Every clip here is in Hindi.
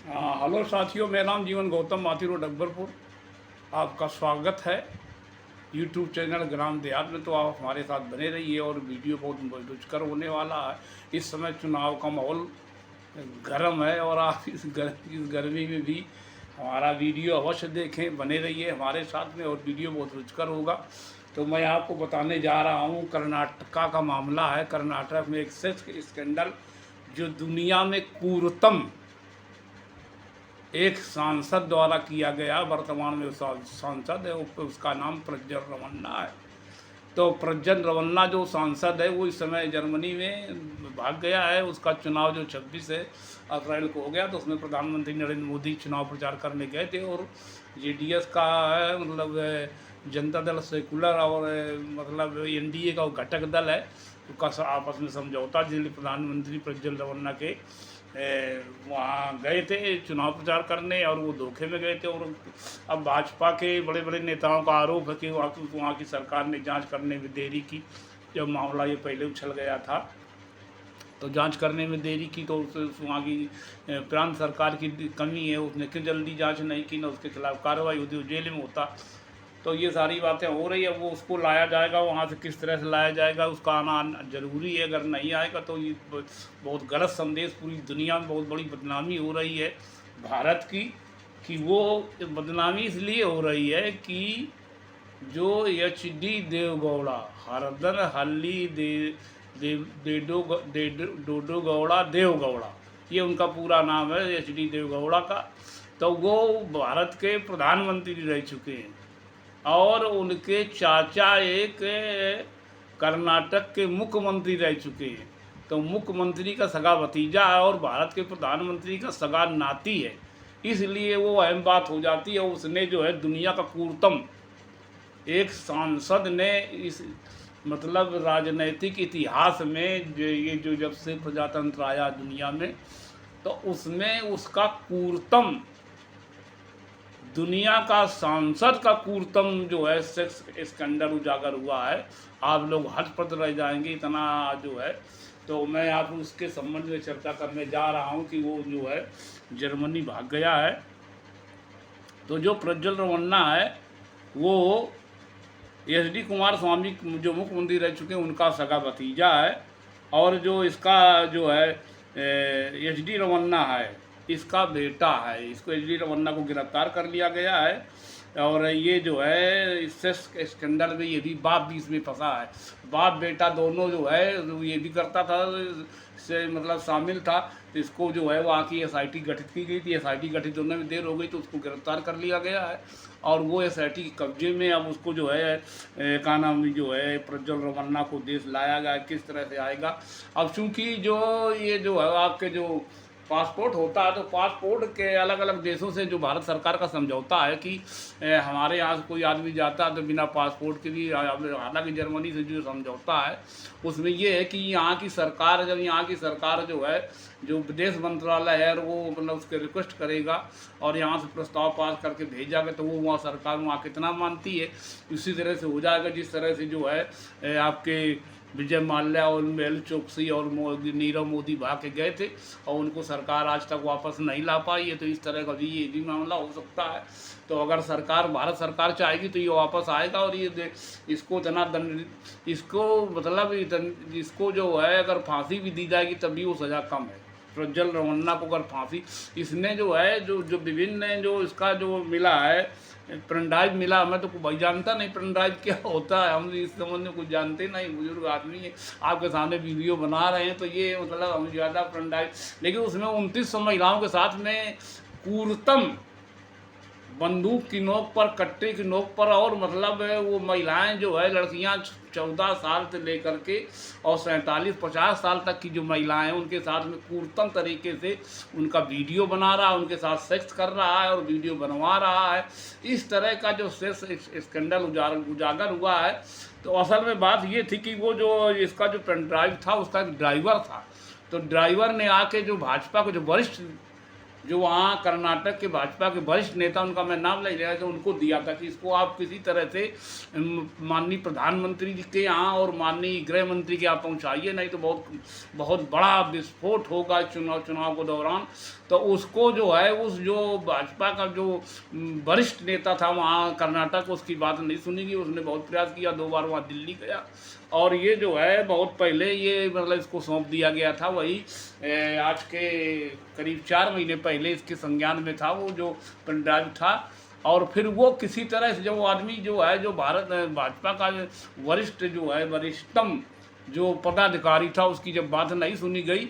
हाँ, हेलो साथियों, मेरा नाम जीवन गौतम, माथी रोड अकबरपुर। आपका स्वागत है यूट्यूब चैनल ग्राम देहात में। तो आप हमारे साथ बने रहिए और वीडियो बहुत रुचिकर होने वाला है। इस समय चुनाव का माहौल गर्म है और आप इस गर्मी में भी हमारा वीडियो अवश्य देखें, बने रहिए हमारे साथ में और वीडियो बहुत रुचिकर होगा। तो मैं आपको बताने जा रहा हूँ, कर्नाटका का मामला है। कर्नाटक में एक सेक्स स्कैंडल जो दुनिया में क्रूरतम एक सांसद द्वारा किया गया। वर्तमान में सांसद है, उसका नाम प्रज्वल रमन्ना है। तो प्रज्वल रमन्ना जो सांसद है वो इस समय जर्मनी में भाग गया है। उसका चुनाव जो 26 अप्रैल को हो गया, तो उसमें प्रधानमंत्री नरेंद्र मोदी चुनाव प्रचार करने गए थे। और जेडीएस का है, मतलब जनता दल सेकुलर और मतलब एनडीए का घटक दल है, उसका आपस में समझौता, जिसलिए प्रधानमंत्री प्रज्वल रमन्ना के वहाँ गए थे चुनाव प्रचार करने और वो धोखे में गए थे। और अब भाजपा के बड़े बड़े नेताओं का आरोप है कि वहाँ की सरकार ने जांच करने में देरी की। जब मामला ये पहले उछल गया था तो जांच करने में देरी की, तो वहाँ की प्रांत सरकार की कमी है, उसने क्यों जल्दी जांच नहीं की, ना उसके खिलाफ कार्रवाई होती, वो जेल में होता। तो ये सारी बातें हो रही है। वो उसको लाया जाएगा, वहाँ से किस तरह से लाया जाएगा, उसका आना जरूरी है। अगर नहीं आएगा तो ये बहुत गलत संदेश, पूरी दुनिया में बहुत बड़ी बदनामी हो रही है भारत की। कि वो बदनामी इसलिए हो रही है कि जो एच.डी. देवगौड़ा, हरदन हल्ली डोडो गौड़ा देवगौड़ा, ये उनका पूरा नाम है, एच.डी. देवगौड़ा का। तो वो भारत के प्रधानमंत्री रह चुके हैं और उनके चाचा एक कर्नाटक के मुख्यमंत्री रह चुके हैं। तो मुख्यमंत्री का सगा भतीजा है और भारत के प्रधानमंत्री का सगा नाती है, इसलिए वो अहम बात हो जाती है। उसने जो है दुनिया का क्रूरतम एक सांसद ने इस मतलब राजनैतिक इतिहास में जो जब से प्रजातंत्र आया दुनिया में, तो उसमें उसका क्रूरतम, दुनिया का सांसद का क्रूरतम जो है सेक्स स्कैंडल उजागर हुआ है। आप लोग हतप्रत रह जाएंगे, इतना जो है। तो मैं आप उसके संबंध में चर्चा करने जा रहा हूं कि वो जो है जर्मनी भाग गया है। तो जो प्रज्वल रमन्ना है वो एच.डी. कुमार स्वामी जो मुख्यमंत्री रह चुके हैं उनका सगा भतीजा है। और जो इसका जो है एच.डी. रमन्ना है, इसका बेटा है। इसको एच.डी. रमन्ना को गिरफ्तार कर लिया गया है। और ये जो है इससे स्कैंडल में ये भी बाप भी इसमें फंसा है। बाप बेटा दोनों जो है, ये भी करता था, से मतलब शामिल था। तो इसको जो है वहाँ की एस.आई.टी. गठित की गई थी। एस.आई.टी. गठित होने में देर हो गई तो उसको गिरफ्तार कर लिया गया है और वो एस.आई.टी. के कब्जे में। अब उसको जो है का नाम जो है प्रज्वल रमन्ना को देश लाया गया, किस तरह से आएगा। अब चूंकि जो ये जो है आपके जो पासपोर्ट होता है, तो पासपोर्ट के अलग अलग देशों से जो भारत सरकार का समझौता है कि हमारे यहाँ से कोई आदमी जाता है तो बिना पासपोर्ट के भी, हालांकि जर्मनी से जो समझौता है उसमें ये है कि यहाँ की सरकार, जब यहाँ की सरकार जो है, जो विदेश मंत्रालय है, वो मतलब उसके रिक्वेस्ट करेगा और यहाँ से प्रस्ताव पास करके भेजागा, तो वो वहाँ सरकार वहाँ कितना मानती है उसी तरह से हो जाएगा। जिस तरह से जो है आपके विजय माल्या और मेहुल चोकसी और नीरव मोदी भाग के गए थे और उनको सरकार आज तक वापस नहीं ला पाई है। तो इस तरह का भी ये भी मामला हो सकता है। तो अगर सरकार, भारत सरकार चाहेगी तो ये वापस आएगा और ये इसको इतना दंड, इसको मतलब इसको जो है अगर फांसी भी दी जाएगी तब भी वो सज़ा कम है। प्रज्वल रमन्ना को अगर फांसी, इसने जो है जो जो विभिन्न जो इसका जो मिला है पेन ड्राइव मिला, मैं तो भाई जानता नहीं पेन ड्राइव क्या होता है, हम इस संबंध में कुछ जानते नहीं, बुजुर्ग आदमी है, आपके सामने वीडियो बना रहे हैं तो ये मतलब हम ज़्यादा पेन ड्राइव। लेकिन उसमें 29 महिलाओं के साथ में क्रूरतम बंदूक की नोक पर, कट्टे की नोक पर, और मतलब वो महिलाएं जो है, लड़कियां 14 साल से लेकर के और 47-50 साल तक की जो महिलाएं हैं उनके साथ में क्रूरतम तरीके से उनका वीडियो बना रहा है, उनके साथ सेक्स कर रहा है और वीडियो बनवा रहा है। इस तरह का जो सेक्स स्कैंडल उजागर हुआ है। तो असल में बात ये थी कि वो जो इसका जो पेन ड्राइव था उसका एक ड्राइवर था। तो ड्राइवर ने आके जो भाजपा के जो वरिष्ठ जो वहाँ कर्नाटक के भाजपा के वरिष्ठ नेता, उनका मैं नाम नहीं लिया, तो उनको दिया था कि इसको आप किसी तरह से माननीय प्रधानमंत्री जी के यहाँ और माननीय गृह मंत्री के यहाँ पहुँचाइए, नहीं तो बहुत बहुत बड़ा विस्फोट होगा चुनाव के दौरान। तो उसको जो है, उस जो भाजपा का जो वरिष्ठ नेता था वहाँ कर्नाटक, उसकी बात नहीं सुनी गई। उसने बहुत प्रयास किया, 2 बार वहाँ दिल्ली गया, और ये जो है बहुत पहले ये मतलब इसको सौंप दिया गया था। वही आज के करीब 4 महीने पहले इसके संज्ञान में था वो जो पेन ड्राइव था। और फिर वो किसी तरह से जो आदमी जो है, जो भारत भाजपा का वरिष्ठ जो है, वरिष्ठतम जो पदाधिकारी था, उसकी जब बात नहीं सुनी गई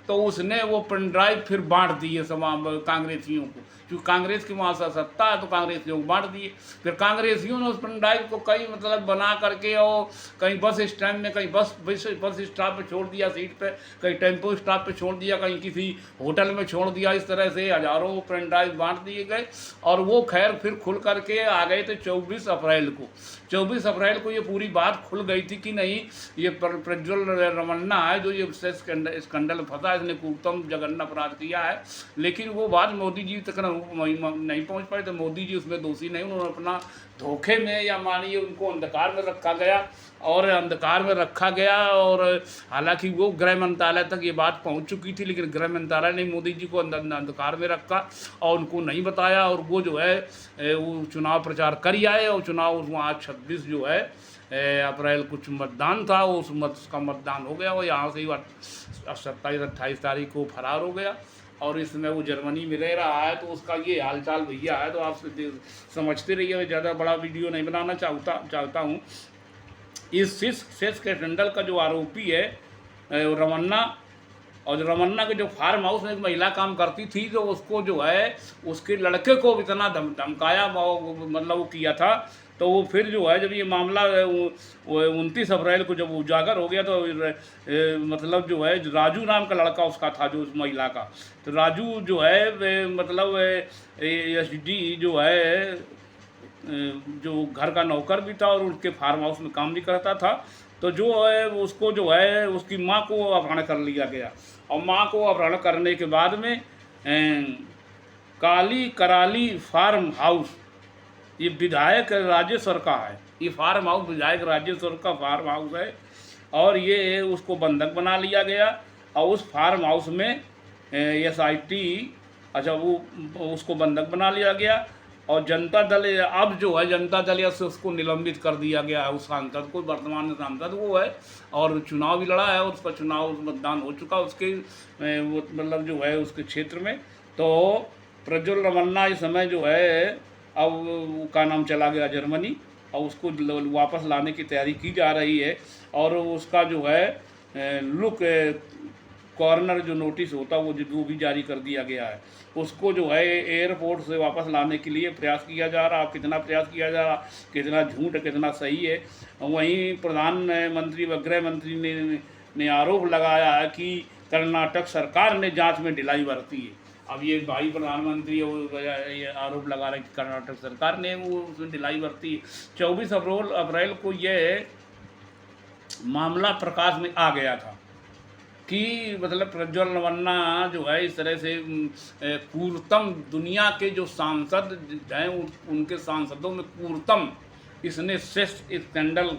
तो उसने वो पेन ड्राइव फिर बांट दिए कांग्रेसियों को, क्योंकि कांग्रेस की वहाँ से सत्ता है तो कांग्रेसियों को बांट दिए। फिर कांग्रेसियों ने उस पेन ड्राइव को कई मतलब बना करके और कहीं बस स्टैंड में, कहीं बस स्टॉप पे छोड़ दिया, सीट पे, कहीं टेम्पो स्टॉप पे छोड़ दिया, कहीं किसी होटल में छोड़ दिया। इस तरह से हज़ारों पेन ड्राइव बांट दिए गए। और वो खैर फिर खुल करके आ गए थे 24 अप्रैल को। 24 अप्रैल को ये पूरी बात खुल गई थी कि नहीं, ये प्रज्वल रमन्ना है जो ये स्कैंडल फंसा, इसने कुतम जघन्य अपराध किया है। लेकिन वो बात मोदी जी तक नहीं पहुंच पाई, तो मोदी जी उसमें दोषी नहीं। उन्होंने अपना धोखे में, या मानिए उनको अंधकार में रखा गया, और अंधकार में रखा गया। और हालांकि वो गृह मंत्रालय तक ये बात पहुंच चुकी थी, लेकिन गृह मंत्रालय ने मोदी जी को अंधकार में रखा और उनको नहीं बताया। और वो जो है वो चुनाव प्रचार कर ही आए, और चुनाव वहाँ 26 जो है अप्रैल कुछ मतदान था, उसका मतदान हो गया। वो यहाँ से ही 27-28 तारीख को फरार हो गया, और इसमें वो जर्मनी में रह रहा है। तो उसका ये हालचाल भैया है, तो आप समझते रहिए। ज़्यादा बड़ा वीडियो नहीं बनाना चाहता हूँ। इस सेक्स स्कैंडल का जो आरोपी है रमन्ना, और रमन्ना के जो फार्म हाउस में एक महिला काम करती थी, तो उसको जो है उसके लड़के को इतना धमकाया, मतलब वो किया था। तो वो फिर जो है, जब ये मामला 29 अप्रैल को जब उजागर हो गया, तो मतलब जो है राजू नाम का लड़का उसका था, जो उस महिला का। तो राजू जो है मतलब SD जो है, जो घर का नौकर भी था और उसके फार्म हाउस में काम भी करता था। तो जो है उसको जो है उसकी माँ को अपहरण कर लिया गया, और माँ को अपहरण करने के बाद में काली कराली फार्म हाउस, ये विधायक राजेश्वर का है। ये फार्म हाउस विधायक राजेश्वर का फार्म हाउस है, और ये उसको बंधक बना लिया गया। और उस फार्म हाउस में SIT, अच्छा वो उसको बंधक बना लिया गया। और जनता दल, अब जो है जनता दल से उसको निलंबित कर दिया गया है, उस सांसद को। वर्तमान सांसद वो है, और चुनाव भी लड़ा है, और उसका चुनाव मतदान हो चुका उसके वो मतलब जो है उसके क्षेत्र में। तो प्रज्वल रमन्ना इस समय जो है, अब का नाम चला गया जर्मनी, और उसको वापस लाने की तैयारी की जा रही है। और उसका जो है लुक कॉर्नर जो नोटिस होता वो भी जारी कर दिया गया है। उसको जो है एयरपोर्ट से वापस लाने के लिए प्रयास किया जा रहा। कितना प्रयास किया जा रहा, कितना झूठ कितना सही है। वहीं प्रधानमंत्री व गृह मंत्री ने आरोप लगाया है कि कर्नाटक सरकार ने जांच में ढिलाई बरती है। अब ये भाई प्रधानमंत्री ये आरोप लगा रहे कि कर्नाटक सरकार ने वो उसमें ढिलाई बरती है। 24 अप्रैल को ये मामला प्रकाश में आ गया था कि मतलब प्रज्वल रमन्ना जो है इस तरह से क्रूरतम, दुनिया के जो सांसद हैं उनके सांसदों में क्रूरतम इसने सेक्स स्कैंडल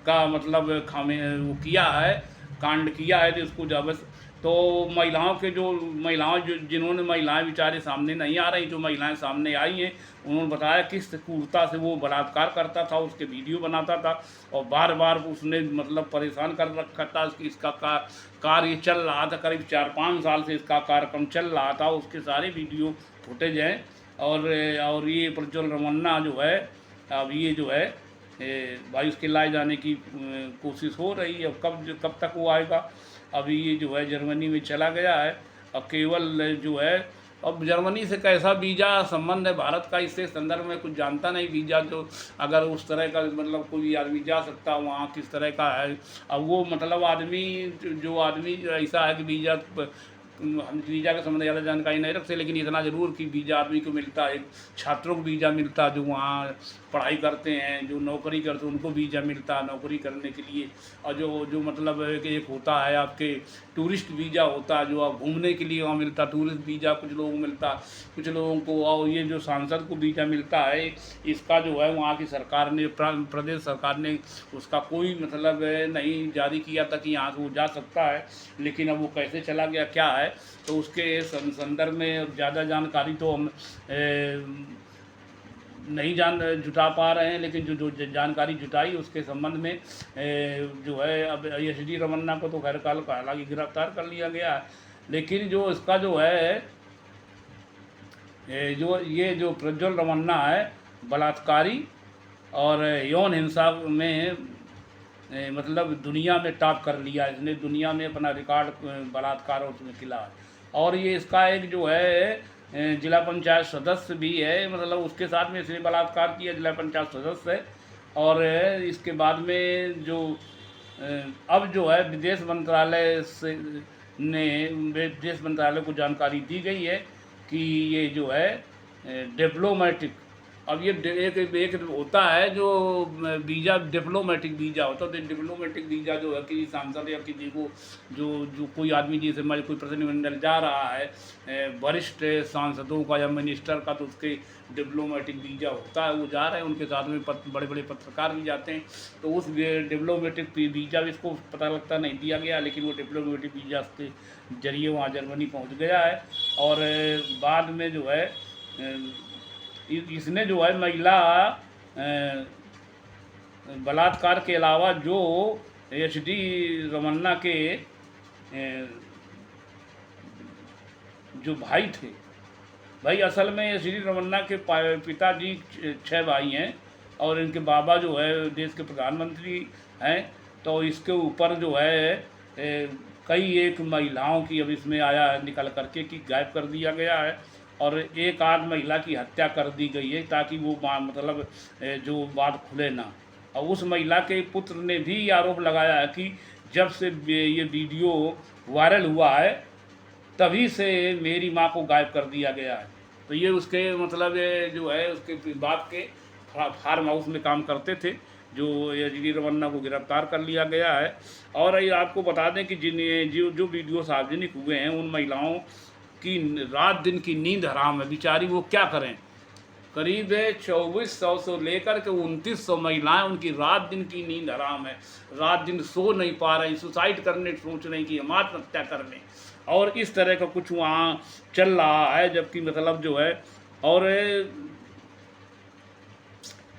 का मतलब वो किया है, कांड किया है। तो इसको जब तो महिलाएं जिन्होंने महिलाएं बेचारे सामने नहीं आ रही, जो महिलाएं सामने आई हैं, उन्होंने बताया किस क्रूरता से वो बलात्कार करता था, उसके वीडियो बनाता था, और बार बार उसने मतलब परेशान कर रखा था। इसका कार्य चल रहा था, करीब 4-5 साल से इसका कार्यक्रम चल रहा था। उसके सारे वीडियो फुटेज हैं। और ये प्रज्वल रमन्ना जो है, अब ये जो है भाई उसके लाए जाने की कोशिश हो रही है। कब तक वो आएगा। अभी ये जो है जर्मनी में चला गया है, और केवल जो है अब जर्मनी से कैसा वीज़ा संबंध है भारत का, इससे संदर्भ में कुछ जानता नहीं। वीज़ा जो अगर उस तरह का मतलब कोई आदमी जा सकता वहाँ किस तरह का है। अब वो मतलब आदमी जो आदमी ऐसा है कि वीज़ा हम वीज़ा के संबंध में ज़्यादा जानकारी नहीं रखते, लेकिन इतना ज़रूर कि वीज़ा आदमी को मिलता है, छात्रों को वीज़ा मिलता है जो वहाँ पढ़ाई करते हैं, जो नौकरी करते हैं उनको वीज़ा मिलता है नौकरी करने के लिए। और जो जो मतलब एक होता है आपके टूरिस्ट वीज़ा होता है, जो आप घूमने के लिए वहाँ मिलता है, टूरिस्ट वीज़ा कुछ लोगों को मिलता, कुछ लोगों को। और ये जो सांसद को वीज़ा मिलता है, इसका जो है वहाँ की सरकार ने, प्रदेश सरकार ने उसका कोई मतलब नहीं जारी किया था कि यहाँ से वो जा सकता है, लेकिन अब वो कैसे चला गया क्या है, तो उसके संदर्भ में ज़्यादा जानकारी तो हम नहीं जुटा पा रहे हैं। लेकिन जो जो जानकारी जुटाई उसके संबंध में जो है, अब एच.डी. रमन्ना को तो खैर कल हालांकि गिरफ्तार कर लिया गया है, लेकिन जो इसका जो है जो ये जो प्रज्वल रमन्ना है बलात्कारी और यौन हिंसा में मतलब दुनिया में टॉप कर लिया, इसने दुनिया में अपना रिकॉर्ड बलात्कार और उसमें किला है। और ये इसका एक जो है जिला पंचायत सदस्य भी है, मतलब उसके साथ में इसने बलात्कार किया, जिला पंचायत सदस्य है। और इसके बाद में जो अब जो है विदेश मंत्रालय से विदेश मंत्रालय को जानकारी दी गई है कि ये जो है डिप्लोमेटिक, अब ये एक होता है जो वीज़ा डिप्लोमेटिक वीज़ा होता है, तो डिप्लोमेटिक वीज़ा जो है किसी सांसद या किसी को जो कोई आदमी जैसे मान कोई प्रतिनिधिमंडल जा रहा है वरिष्ठ सांसदों का या मिनिस्टर का, तो उसके डिप्लोमेटिक वीज़ा होता है, वो जा रहे हैं, उनके साथ में बड़े बड़े पत्रकार भी जाते हैं। तो उस डिप्लोमेटिक वीज़ा भी इसको पता लगता नहीं दिया गया, लेकिन वो डिप्लोमेटिक वीज़ा के जरिए वहाँ जर्मनी पहुँच गया है। और बाद में जो है इसने जो है महिला बलात्कार के अलावा जो एच.डी. रमन्ना के जो भाई थे, भाई असल में एच.डी. रमन्ना के पिताजी 6 भाई हैं और इनके बाबा जो है देश के प्रधानमंत्री हैं। तो इसके ऊपर जो है कई एक महिलाओं की अब इसमें आया है निकल करके कि गायब कर दिया गया है, और एक आध महिला की हत्या कर दी गई है ताकि वो मतलब जो बात खुले ना। और उस महिला के पुत्र ने भी आरोप लगाया है कि जब से ये वीडियो वायरल हुआ है तभी से मेरी माँ को गायब कर दिया गया है। तो ये उसके मतलब जो है उसके बाप के फार्म हाउस में काम करते थे, जो एच.डी. रमन्ना को गिरफ्तार कर लिया गया है। और ये आपको बता दें कि जो वीडियो सार्वजनिक हुए हैं उन महिलाओं की रात दिन की नींद हराम है, बेचारी वो क्या करें। करीब 2400 से लेकर के 2900 महिलाएं, उनकी रात दिन की नींद हराम है, रात दिन सो नहीं पा रही, सुसाइड करने सोच रही कि हम आत्महत्या कर लें, और इस तरह का कुछ वहाँ चल रहा है। जबकि मतलब जो है और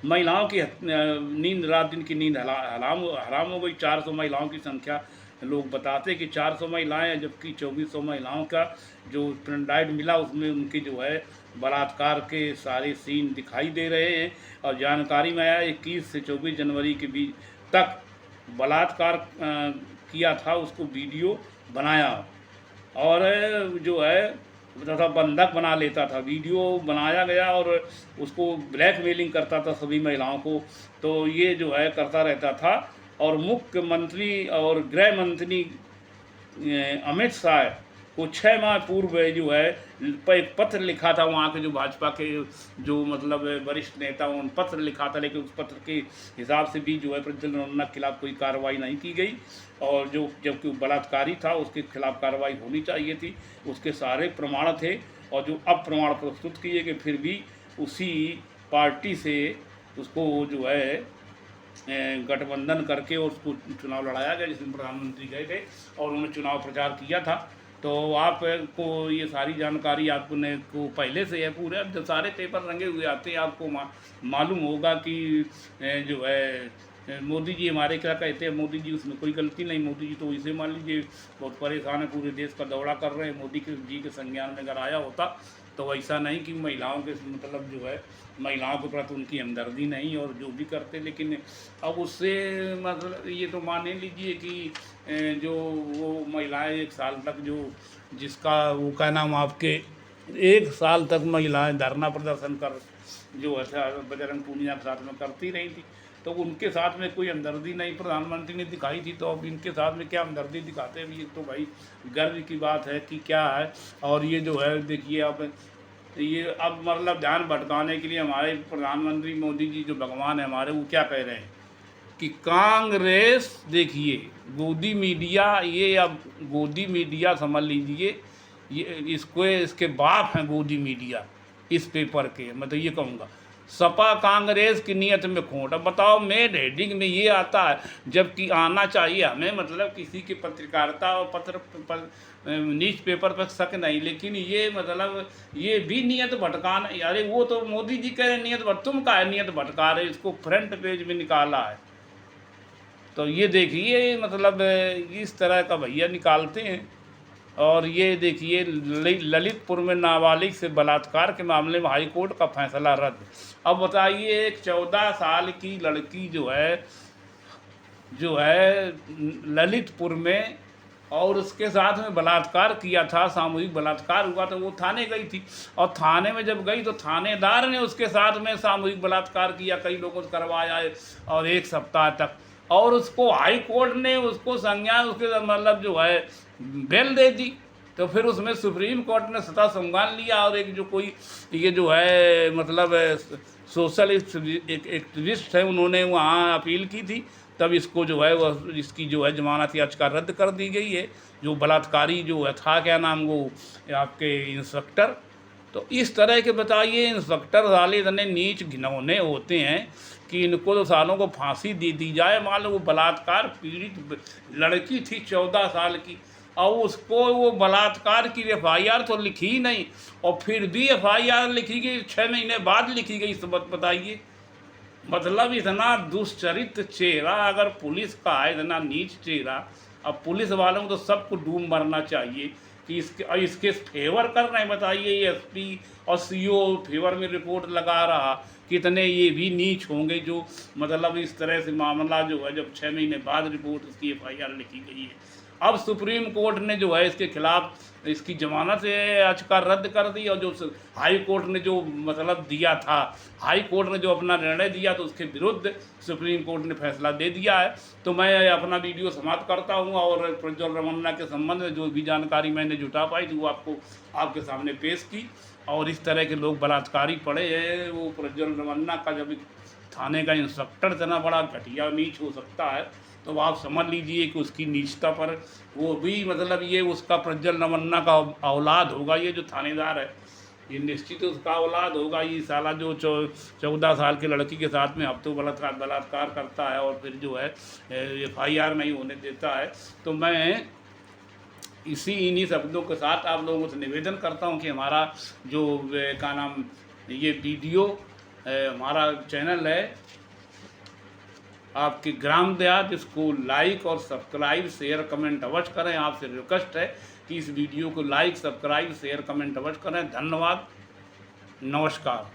महिलाओं की नींद रात दिन की नींद हराम हो गई। 400 महिलाओं की संख्या लोग बताते कि 400 महिलाएं हैं, जबकि 2400 महिलाओं का जो पेनड्राइव मिला उसमें उनके जो है बलात्कार के सारे सीन दिखाई दे रहे हैं। और जानकारी में आया 21 से 24 जनवरी के बीच तक बलात्कार किया था, उसको वीडियो बनाया और जो है तथा बंधक बना लेता था, वीडियो बनाया गया और उसको ब्लैकमेलिंग करता था सभी महिलाओं को। तो ये जो है करता रहता था। और मुख्यमंत्री और गृह मंत्री अमित शाह को 6 माह पूर्व जो है एक पत्र लिखा था, वहाँ के जो भाजपा के जो मतलब वरिष्ठ नेता उन पत्र लिखा था, लेकिन उस पत्र के हिसाब से भी जो है प्रज्वल रमन्ना के खिलाफ कोई कार्रवाई नहीं की गई। और जो जबकि बलात्कारी था उसके खिलाफ कार्रवाई होनी चाहिए थी, उसके सारे प्रमाण थे। और जो अब प्रमाण प्रस्तुत किए गए फिर भी उसी पार्टी से उसको जो है गठबंधन करके और उसको चुनाव लड़ाया गया, जिसमें प्रधानमंत्री गए थे और उन्होंने चुनाव प्रचार किया था। तो आपको ये सारी जानकारी आपने को पहले से है पूरे, अब जब सारे पेपर रंगे हुए आते हैं आपको मालूम होगा कि जो है मोदी जी हमारे क्या कहते हैं, मोदी जी उसमें कोई गलती नहीं, मोदी जी तो इसे मान लीजिए बहुत परेशान है, पूरे देश का दौरा कर रहे हैं। मोदी जी के संज्ञान में अगर आया होता तो ऐसा नहीं कि महिलाओं के मतलब जो है महिलाओं के प्रति उनकी हमदर्दी नहीं और जो भी करते, लेकिन अब उससे मतलब ये तो मान लीजिए कि जो वो महिलाएं 1 साल तक जो जिसका वो क्या नाम आपके 1 साल तक महिलाएं धरना प्रदर्शन कर जो है बजरंग पूनिया के साथ में करती रही थी, तो उनके साथ में कोई हमदर्दी नहीं प्रधानमंत्री ने दिखाई थी, तो अब इनके साथ में क्या हमदर्दी दिखाते हैं, ये तो भाई गर्व की बात है कि क्या है। और ये जो है देखिए अब ये अब मतलब ध्यान भटकाने के लिए हमारे प्रधानमंत्री मोदी जी जो भगवान है हमारे, वो क्या कह रहे हैं कि कांग्रेस देखिए गोदी मीडिया, ये अब गोदी मीडिया समझ लीजिए, ये इसको इसके बाप हैं गोदी मीडिया इस पेपर के। मैं तो ये कहूँगा सपा कांग्रेस की नीयत में खोट। अब बताओ मेन हेडिंग में ये आता है, जबकि आना चाहिए हमें, मतलब किसी की पत्रकारिता और न्यूज पेपर पर शक नहीं, लेकिन ये मतलब ये भी नियत भटकाना। अरे वो तो मोदी जी कह रहे नियत तुम का है नियत भटका रहे, इसको फ्रंट पेज में निकाला है। तो ये देखिए मतलब इस तरह का भैया निकालते हैं। और ये देखिए ललितपुर में नाबालिग से बलात्कार के मामले में हाई कोर्ट का फैसला रद्द। अब बताइए एक 14 साल की लड़की जो है ललितपुर में, और उसके साथ में बलात्कार किया था, सामूहिक बलात्कार हुआ, तो वो थाने गई थी। और थाने में जब गई तो थानेदार ने उसके साथ में सामूहिक बलात्कार किया, कई लोगों से करवाया है और 1 सप्ताह तक। और उसको हाई कोर्ट ने उसको संज्ञान उसके मतलब जो है बेल दे दी। तो फिर उसमें सुप्रीम कोर्ट ने सत्ता संज्ञान लिया, और एक जो कोई ये जो है मतलब सोशल एक्टिविस्ट है, उन्होंने वहाँ अपील की थी, तब इसको जो है वह इसकी जो है जमानत याचिका रद्द कर दी गई है। जो बलात्कारी जो है था क्या नाम वो आपके इंस्पेक्टर। तो इस तरह के बताइए इंस्पेक्टर वाले इतने नीच घिनौने होते हैं कि इनको तो सालों को फांसी दे दी जाए। मान लो वो बलात्कार पीड़ित लड़की थी 14 साल की, और उसको वो बलात्कार की FIR तो लिखी ही नहीं, और फिर भी FIR लिखी गई 6 महीने बाद लिखी गई। इस बात बताइए मतलब इतना दुष्चरित चेहरा अगर पुलिस का है, इतना नीच चेहरा। अब पुलिस वालों को तो सबको डूब मरना चाहिए कि इसके फेवर कर रहे हैं। बताइए SP और CO फेवर में रिपोर्ट लगा रहा, कितने ये भी नीच होंगे जो मतलब इस तरह से मामला जो है जब 6 महीने बाद रिपोर्ट उसकी FIR लिखी गई है। अब सुप्रीम कोर्ट ने जो है इसके खिलाफ इसकी जमानत याचिका रद्द कर दी, और जो हाई कोर्ट ने जो मतलब दिया था, हाई कोर्ट ने जो अपना निर्णय दिया तो उसके विरुद्ध सुप्रीम कोर्ट ने फैसला दे दिया है। तो मैं अपना वीडियो समाप्त करता हूँ, और प्रज्वल रमन्ना के संबंध में जो भी जानकारी मैंने जुटा पाई थी वो आपके सामने पेश की। और इस तरह के लोग बलात्कारी पड़े हैं। वो प्रज्वल रमन्ना का जब थाने का इंस्पेक्टर इतना बड़ा घटिया नीच हो सकता है, तो आप समझ लीजिए कि उसकी नीचता पर वो भी मतलब ये उसका प्रज्वल रमन्ना का औलाद होगा। ये जो थानेदार है ये निश्चित उसका औलाद होगा। ये साला जो 14 साल की लड़की के साथ में हफ्तों बलात्कार करता है और फिर जो है FIR नहीं होने देता है। तो मैं इन्हीं शब्दों के साथ आप लोगों से निवेदन करता हूं कि हमारा जो क्या नाम ये वीडियो हमारा चैनल है आपके ग्राम देहात, इसको लाइक और सब्सक्राइब शेयर कमेंट अवश्य करें। आपसे रिक्वेस्ट है कि इस वीडियो को लाइक सब्सक्राइब शेयर कमेंट अवश्य करें। धन्यवाद, नमस्कार।